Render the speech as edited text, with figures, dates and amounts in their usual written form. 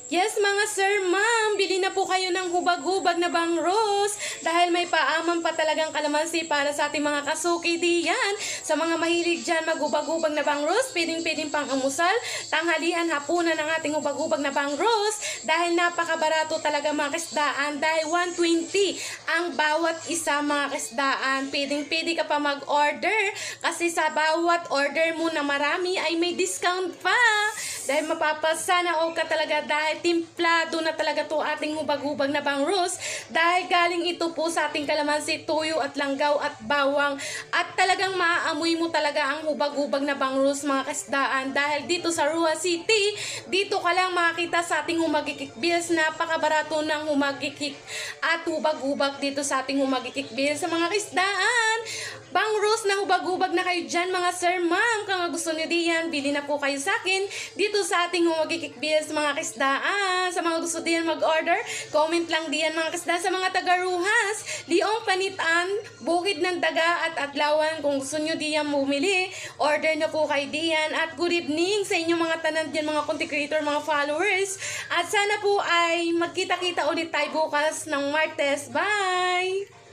Yes mga sir, ma'am, bili na po kayo ng hubag-hubag na bangros dahil may paaman pa talagang kalamansi para sa ating mga kasuki diyan. Sa mga mahilig dyan maghubag-hubag na bangros, pwedeng-pwedeng pang amusal, tanghalian, hapunan ng ating hubag-hubag na bangros dahil napakabarato talaga mga kisdaan dahil 120 ang bawat isa mga kisdaan. Pwedeng-pwede ka pa mag-order kasi sa bawat order mo na marami ay may discount pa. Dahil mapapasana o ka talaga dahil timplado na talaga to ating hubag-hubag na bangros dahil galing ito po sa ating kalamansi, tuyo at langgaw at bawang at talagang maaamoy mo talaga ang hubag-hubag na bangros mga kasdaan dahil dito sa Rua City, dito ka lang makakita sa ating humagikik bills. Napakabarato ng humagikik at hubag-hubag dito sa ating humagikik bills sa mga kasdaan. Bangros na hubag-hubag na kayo dyan mga sir, ma'am. Kung gusto nyo diyan, bili na po kayo sa akin dito sa ating humagikik bills mga kisdaan. Sa mga gusto diyan mag-order, comment lang diyan mga kisdaan. Sa mga taga-Ruhas, Liong Panitan, Bukid ng Daga at Adlawan, kung gusto nyo diyan bumili, order na po kayo diyan. At good evening sa inyong mga tanan diyan, mga content creator, mga followers. At sana po ay magkita-kita ulit tayo bukas ng Martes. Bye!